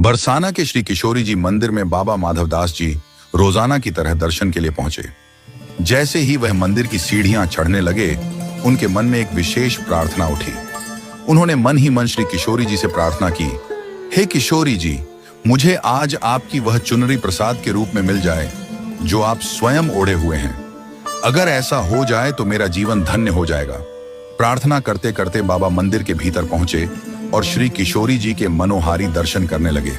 बरसाना के श्री किशोरी जी मंदिर में बाबा माधवदास जी रोजाना की तरह दर्शन के लिए पहुंचे। जैसे ही वह मंदिर की सीढ़ियां चढ़ने लगे, उनके मन में एक विशेष प्रार्थना उठी। उन्होंने मन ही मन श्री किशोरी जी से प्रार्थना की, हे किशोरी जी, मुझे आज आपकी वह चुनरी प्रसाद के रूप में मिल जाए जो आप स्वयं ओढ़े हुए हैं। अगर ऐसा हो जाए तो मेरा जीवन धन्य हो जाएगा। प्रार्थना करते करते बाबा मंदिर के भीतर पहुंचे और श्री किशोरी जी के मनोहारी दर्शन करने लगे।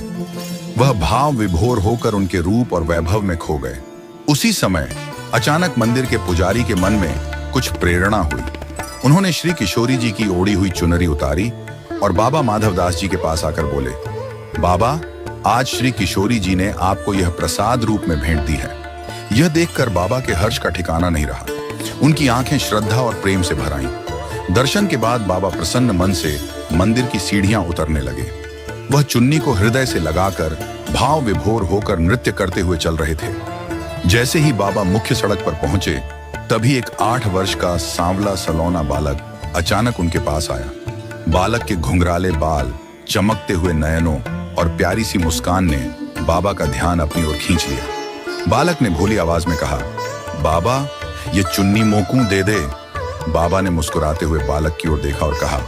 वह भाव विभोर होकर उनके रूप और वैभव में खो गए। उसी समय अचानक मंदिर के पुजारी के मन में कुछ प्रेरणा हुई। उन्होंने श्री किशोरी जी की ओढ़ी हुई चुनरी उतारी और बाबा माधवदास जी के पास आकर बोले, बाबा, आज श्री किशोरी जी ने आपको यह प्रसाद रूप में भेंट दी है। यह देखकर बाबा के हर्ष का ठिकाना नहीं रहा। उनकी आंखें श्रद्धा और प्रेम से भर आईं। दर्शन के बाद बाबा प्रसन्न मन से मंदिर की सीढ़ियां उतरने लगे। वह चुन्नी को हृदय से लगाकर भाव विभोर होकर नृत्य करते हुए चल रहे थे। जैसे ही बाबा मुख्य सड़क पर पहुंचे, तभी एक 8 वर्ष का सांवला सलौना बालक अचानक उनके पास आया। बालक के घुंघराले बाल, चमकते हुए नयनों और प्यारी सी मुस्कान ने बाबा का ध्यान अपनी ओर खींच लिया। बालक ने भोली आवाज में कहा, बाबा, ये चुन्नी मोकू दे दे। बाबा ने मुस्कुराते हुए बालक की ओर देखा और कहा,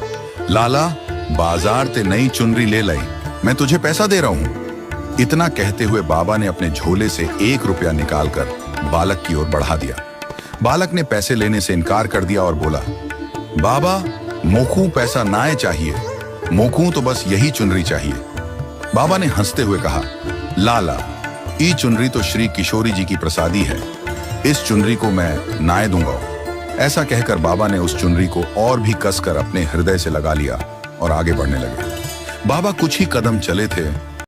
लाला, बाजार ते नई चुनरी ले लाई, मैं तुझे पैसा दे रहा हूं। इतना कहते हुए बाबा ने अपने झोले से 1 रुपया निकालकर बालक की ओर बढ़ा दिया। बालक ने पैसे लेने से इनकार कर दिया और बोला, बाबा, मोकू पैसा नाए चाहिए, मोकू तो बस यही चुनरी चाहिए। बाबा ने हंसते हुए कहा, लाला, ई चुनरी तो श्री किशोरी जी की प्रसादी है, इस चुनरी को मैं नाए दूंगा। ऐसा कहकर बाबा ने उस चुनरी को और भी कसकर अपने हृदय से लगा लिया और आगे बढ़ने लगे। बाबा कुछ ही कदम चले थे